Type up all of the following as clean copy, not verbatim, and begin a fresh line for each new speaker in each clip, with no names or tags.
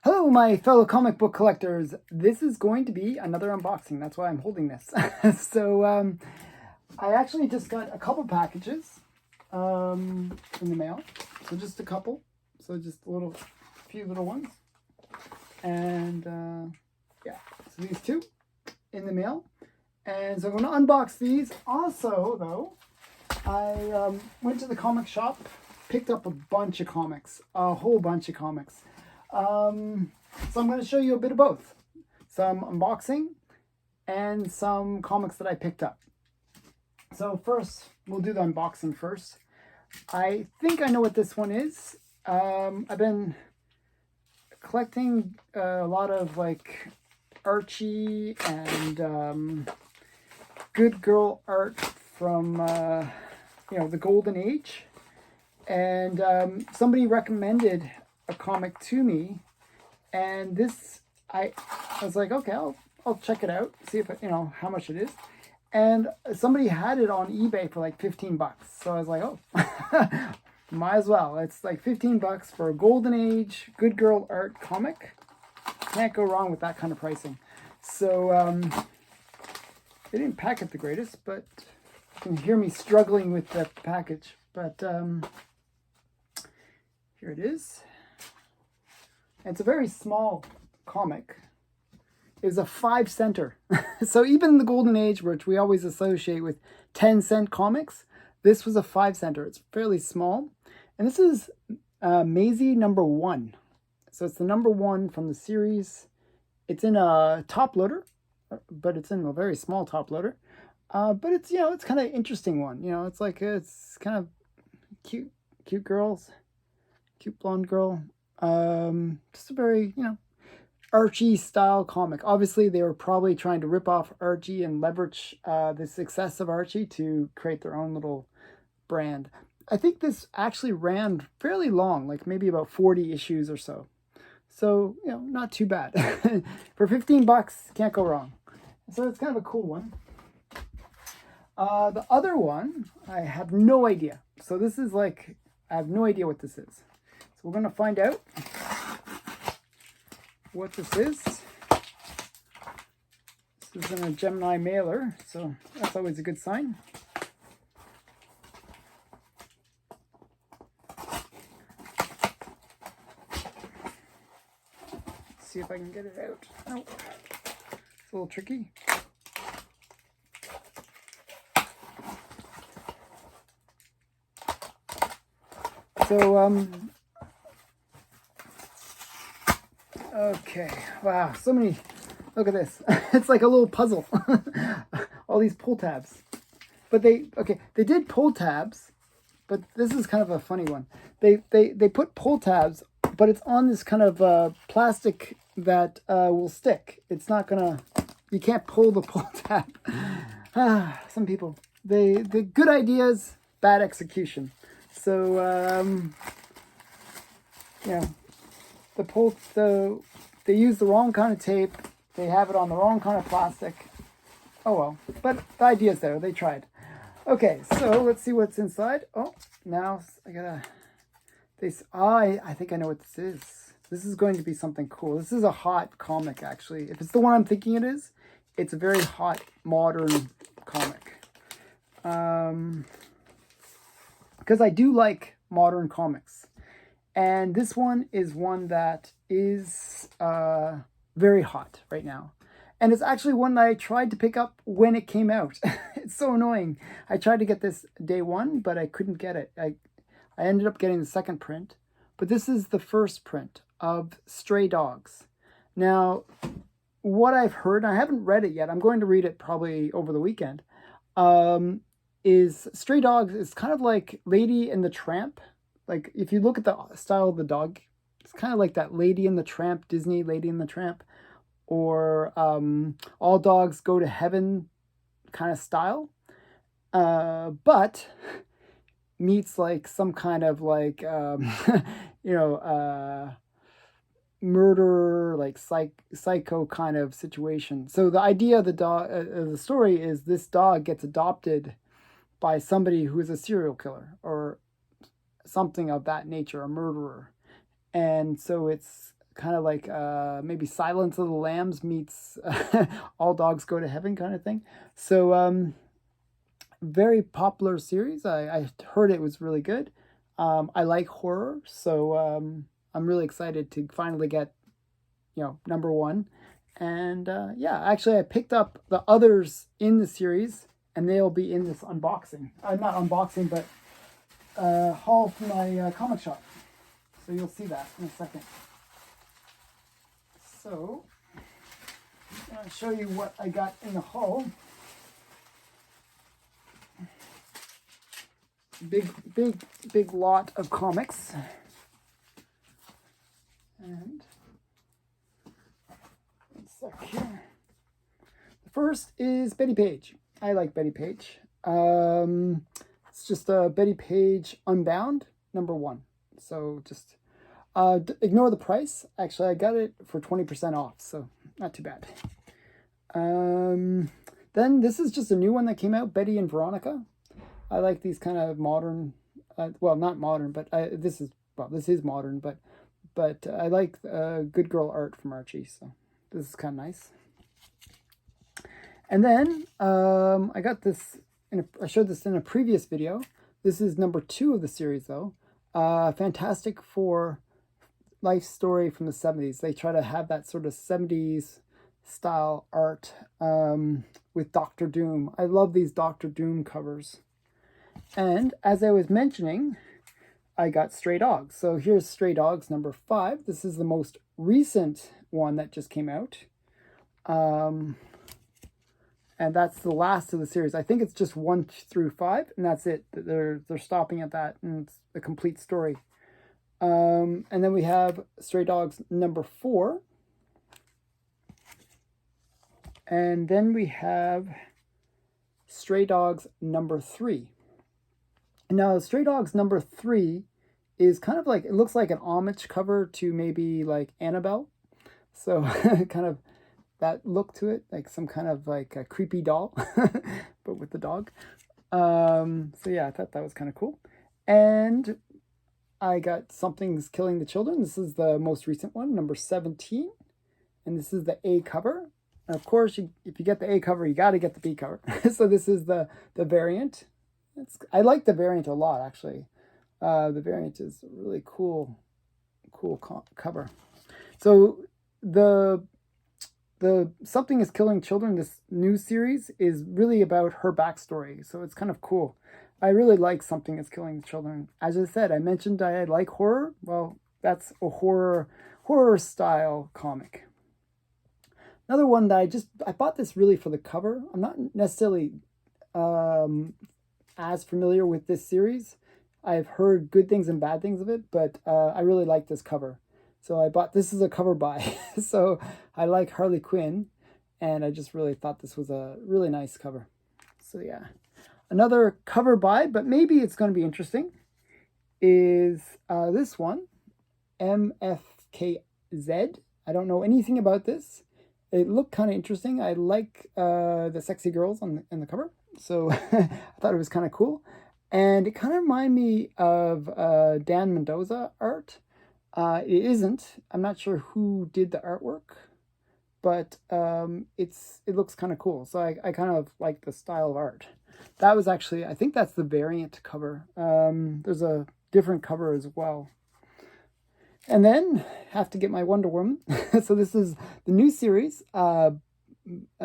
Hello, my fellow comic book collectors. This is going to be another unboxing. That's why I'm holding this. I actually just got a couple packages in the mail. So just a couple. So just few little ones. And yeah, so these two in the mail. And so I'm going to unbox these. Also, though, I went to the comic shop, picked up a bunch of comics, a whole bunch of comics. So I'm going to show you a bit of both. Some unboxing and some comics that I picked up. So first, we'll do the unboxing first. I think I know what this one is. I've been collecting a lot of like Archie and good girl art from the Golden Age. And somebody recommended a comic to me, and this I was like, okay, I'll check it out, see if how much it is. And somebody had it on eBay for like $15, so I was like, oh, might as well. It's like $15 for a Golden Age good girl art comic. Can't go wrong with that kind of pricing. So they didn't pack it the greatest, but you can hear me struggling with the package. But here it is. It's a very small comic. It was a 5-center. So even the Golden Age, which we always associate with 10-cent comics, this was a 5-center. It's fairly small. And this is Maisie #1. So it's the #1 from the series. It's in a top loader, but it's in a very small top loader. But it's, it's kind of interesting one. It's kind of cute girls, cute blonde girl. Just a very, Archie style comic. Obviously, they were probably trying to rip off Archie and leverage the success of Archie to create their own little brand. I think this actually ran fairly long, like maybe about 40 issues or so. So, not too bad. For $15, can't go wrong. So it's kind of a cool one. The other one, I have no idea. So this is like, I have no idea what this is. So we're going to find out what this is. This is in a Gemini mailer, so that's always a good sign. Let's see if I can get it out. Nope. It's a little tricky. So, okay, wow, so many, look at this. It's like a little puzzle. All these pull tabs. But they did pull tabs, but this is kind of a funny one. They put pull tabs, but it's on this kind of plastic that will stick. It's not gonna, you can't pull the pull tab. Some people, the good ideas, bad execution. So, they use the wrong kind of tape. They have it on the wrong kind of plastic. Oh well, but the idea's there. They tried. Okay, so let's see what's inside. Oh, now I gotta. I think I know what this is. This is going to be something cool. This is a hot comic, actually. If it's the one I'm thinking it is, it's a very hot modern comic. Because I do like modern comics. And this one is one that is very hot right now. And it's actually one that I tried to pick up when it came out. It's so annoying. I tried to get this day one, but I couldn't get it. I ended up getting the second print. But this is the first print of Stray Dogs. Now, what I've heard, and I haven't read it yet, I'm going to read it probably over the weekend, is Stray Dogs is kind of like Lady and the Tramp. Like, if you look at the style of the dog, it's kind of like that Lady and the Tramp, Disney Lady and the Tramp, or All Dogs Go to Heaven kind of style. But meets like some kind of like, murder, like psycho kind of situation. So the idea of the story is this dog gets adopted by somebody who is a serial killer or something of that nature, a murderer. And so it's kind of like maybe Silence of the Lambs meets All Dogs Go to Heaven kind of thing. So very popular series. I heard it was really good. I like horror, so I'm really excited to finally get, number one. And yeah, actually I picked up the others in the series, and they'll be in this unboxing. Not unboxing, but haul from my comic shop. So you'll see that in a second. So I'm going to show you what I got in the haul. Big lot of comics. And one sec here. The first is Betty Page. I like Betty Page. It's just a Betty Page Unbound #1. So just ignore the price. Actually, I got it for 20% off, so not too bad. Then this is just a new one that came out, Betty and Veronica. I like these kind of modern, well, not modern, but this is modern, but I like good girl art from Archie, so this is kind of nice. And then I got this, I showed this in a previous video. This is #2 of the series, though. Fantastic Four life story from the 70s. They try to have that sort of 70s style art with Doctor Doom. I love these Doctor Doom covers. And as I was mentioning, I got Stray Dogs. So here's Stray Dogs #5. This is the most recent one that just came out. And that's the last of the series. I think it's just 1 through 5, and that's it. They're stopping at that, and it's a complete story. And then we have Stray Dogs #4. And then we have Stray Dogs #3. Now, Stray Dogs #3 is kind of like, it looks like an homage cover to maybe like Annabelle. So kind of that look to it, like some kind of like a creepy doll, but with the dog. So yeah, I thought that was kind of cool. And I got Something's Killing the Children. This is the most recent one, #17. And this is the A cover. And of course, if you get the A cover, you got to get the B cover. So this is the variant. I like the variant a lot, actually. The variant is a really cool cover. So the Something is Killing Children, this new series, is really about her backstory. So it's kind of cool. I really like Something is Killing Children. As I said, I mentioned I like horror. Well, that's a horror style comic. Another one that I bought this really for the cover. I'm not necessarily as familiar with this series. I've heard good things and bad things of it, but I really like this cover. So I bought, this is a cover buy. So I like Harley Quinn, and I just really thought this was a really nice cover. So yeah. Another cover buy, but maybe it's going to be interesting, is this one, MFKZ. I don't know anything about this. It looked kind of interesting. I like the sexy girls in the cover. So I thought it was kind of cool. And it kind of reminded me of Dan Mendoza art. It isn't. I'm not sure who did the artwork, but it looks kind of cool. So I kind of like the style of art. That was actually, I think that's the variant cover. There's a different cover as well. And then have to get my Wonder Woman. So this is the new series, a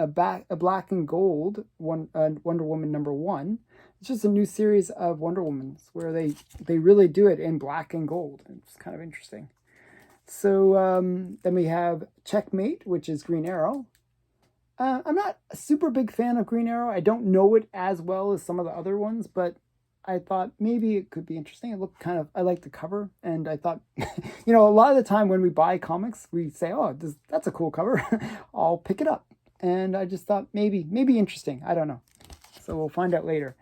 black and gold Wonder Woman #1. It's just a new series of Wonder Womans where they really do it in black and gold. It's kind of interesting. So then we have Checkmate, which is Green Arrow. I'm not a super big fan of Green Arrow. I don't know it as well as some of the other ones, but I thought maybe it could be interesting. It looked kind of, I like the cover, and I thought, a lot of the time when we buy comics, we say, oh, that's a cool cover. I'll pick it up. And I just thought maybe interesting. I don't know. So we'll find out later.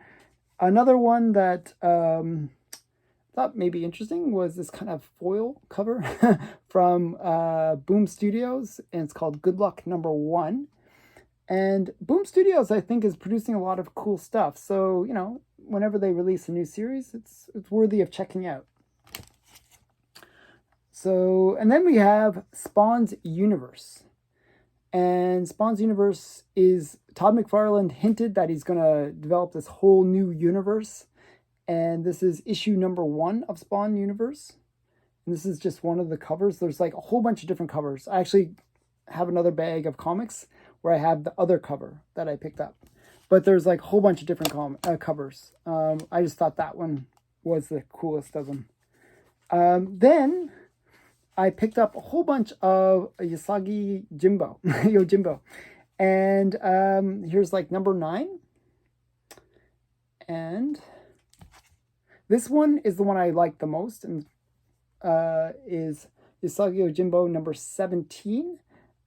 Another one that thought maybe interesting was this kind of foil cover from Boom Studios, and it's called Good Luck #1. And Boom Studios, I think, is producing a lot of cool stuff. So, whenever they release a new series, it's worthy of checking out. So, and then we have Spawn's Universe. And Spawn's Universe is Todd McFarlane hinted that he's going to develop this whole new universe. And this is issue number 1 of Spawn Universe. And this is just one of the covers. There's like a whole bunch of different covers. I actually have another bag of comics where I have the other cover that I picked up. But there's like a whole bunch of different covers. I just thought that one was the coolest of them. Then I picked up a whole bunch of Usagi Jimbo, Yojimbo. And here's like number 9. And this one is the one I like the most, and is Usagi Yojimbo number 17,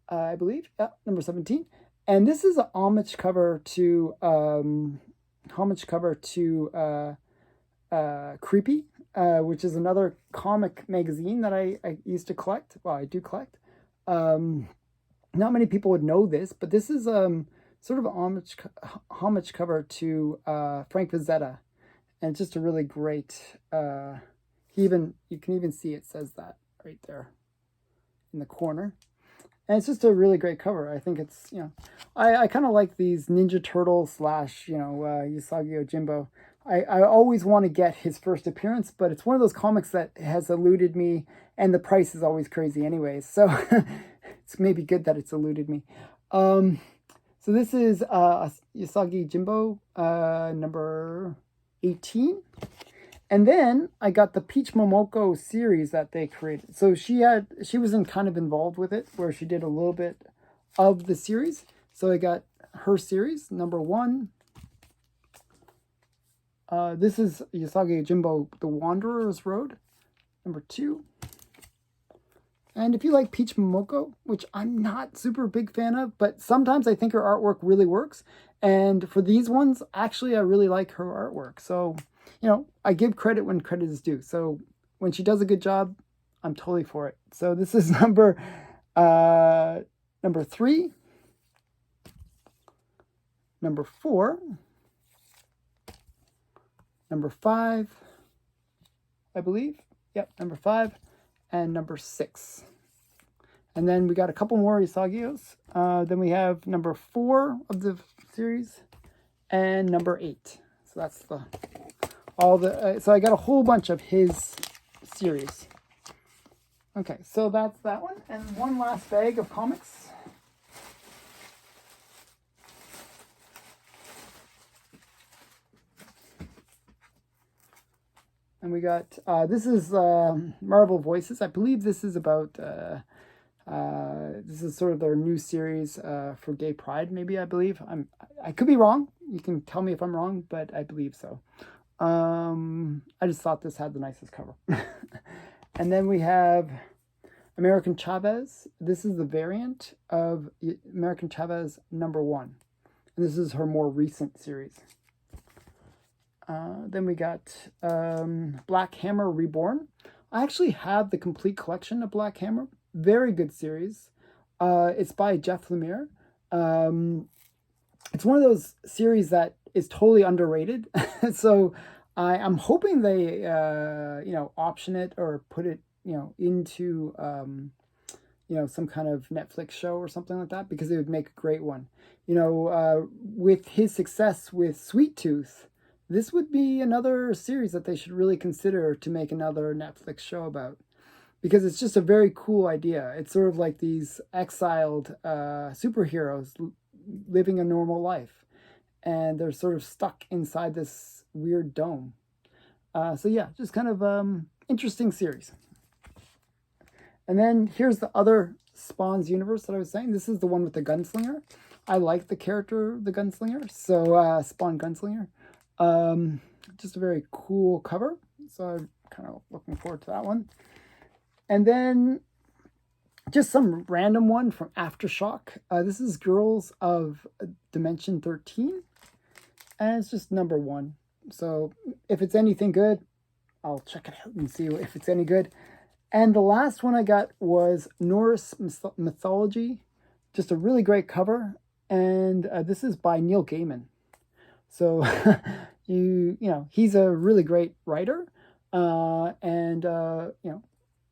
I believe. Yeah, number 17. And this is a homage cover to Creepy, which is another comic magazine that I used to collect. Well, I do collect. Not many people would know this, but this is sort of a homage cover to Frank Frazetta, and it's just a really great. You can even see it says that right there in the corner. And it's just a really great cover. I think it's, I kind of like these Ninja Turtles / Usagi Yojimbo. I always want to get his first appearance, but it's one of those comics that has eluded me, and the price is always crazy anyways. So it's maybe good that it's eluded me. So this is Usagi Jimbo number 18. And then I got the Peach Momoko series that they created. So she was kind of involved with it, where she did a little bit of the series. So I got her series, number 1. This is Usagi Jimbo, The Wanderer's Road, number 2. And if you like Peach Momoko, which I'm not super big fan of, but sometimes I think her artwork really works. And for these ones, actually, I really like her artwork. So, I give credit when credit is due. So when she does a good job, I'm totally for it. So this is number 3, number 4, number 5, I believe. Yep, number 5, and number 6. And then we got a couple more Usagios. Then we have number 4 of the series and number 8. So that's so I got a whole bunch of his series. Okay, so that's that one. And one last bag of comics. And we got, this is Marvel Voices. I believe this is about, this is sort of their new series for Gay Pride, maybe, I believe. I could be wrong. You can tell me if I'm wrong, but I believe so. I just thought this had the nicest cover. And then we have American Chavez. This is the variant of American Chavez number 1. And this is her more recent series. Then we got Black Hammer Reborn. I actually have the complete collection of Black Hammer. Very good series. It's by Jeff Lemire. It's one of those series that is totally underrated. So I'm hoping they, option it or put it, into, some kind of Netflix show or something like that, because it would make a great one. With his success with Sweet Tooth, this would be another series that they should really consider to make another Netflix show about, because it's just a very cool idea. It's sort of like these exiled superheroes living a normal life, and they're sort of stuck inside this weird dome. So yeah, just kind of interesting series. And then here's the other Spawn's universe that I was saying. This is the one with the gunslinger. I like the character, the gunslinger. So Spawn Gunslinger. Just a very cool cover. So I'm kind of looking forward to that one. And then just some random one from Aftershock. This is Girls of Dimension 13. And it's just number 1. So if it's anything good, I'll check it out and see if it's any good. And the last one I got was Norse Mythology. Just a really great cover. And this is by Neil Gaiman. So, he's a really great writer.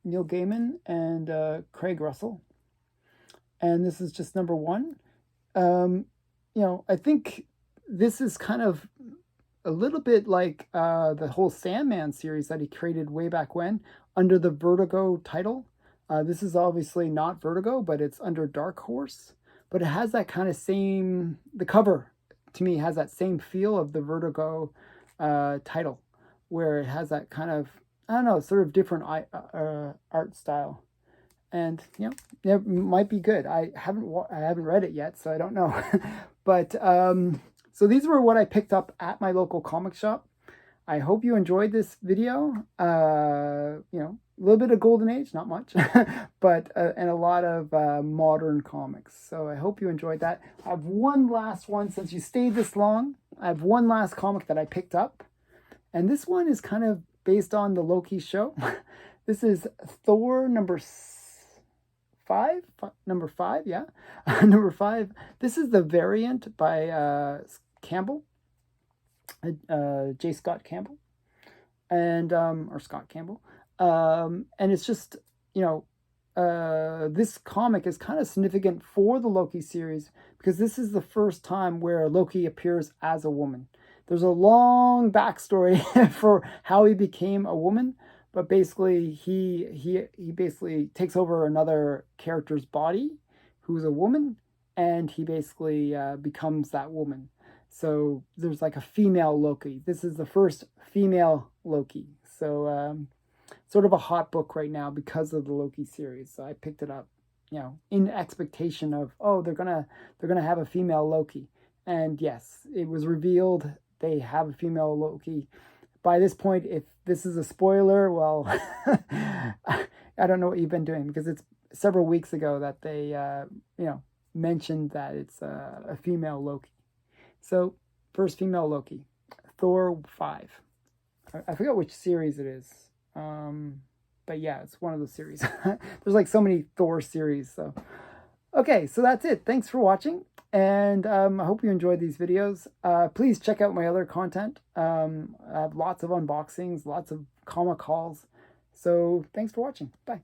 Neil Gaiman and Craig Russell. And this is just number 1. I think this is kind of a little bit like the whole Sandman series that he created way back when under the Vertigo title. This is obviously not Vertigo, but it's under Dark Horse. But it has that kind of the cover to me has that same feel of the Vertigo title, where it has that kind of, I don't know, sort of different art style. And it might be good. I haven't read it yet, so I don't know. But so these were what I picked up at my local comic shop. I hope you enjoyed this video. A little bit of Golden Age, not much, but and a lot of modern comics. So I hope you enjoyed that. I have one last one, since you stayed this long. I have one last comic that I picked up, and this one is kind of based on the Loki show. This is Thor number 5, number 5, yeah. Number 5. This is the variant by Campbell, J. Scott Campbell, and or Scott Campbell, and it's just, this comic is kind of significant for the Loki series because this is the first time where Loki appears as a woman. There's a long backstory for how he became a woman, but basically he basically takes over another character's body who's a woman, and he basically becomes that woman. So there's like a female Loki. This is the first female Loki. So sort of a hot book right now because of the Loki series. So I picked it up, in expectation of, oh, they're gonna have a female Loki. And yes, it was revealed they have a female Loki. By this point, if this is a spoiler, well, I don't know what you've been doing, because it's several weeks ago that they, mentioned that it's a female Loki. So, first female Loki, Thor 5. I forgot which series it is. But yeah, it's one of the series. There's like so many Thor series. So, okay, so that's it. Thanks for watching. And I hope you enjoyed these videos. Please check out my other content. I have lots of unboxings, lots of comic hauls. So thanks for watching. Bye.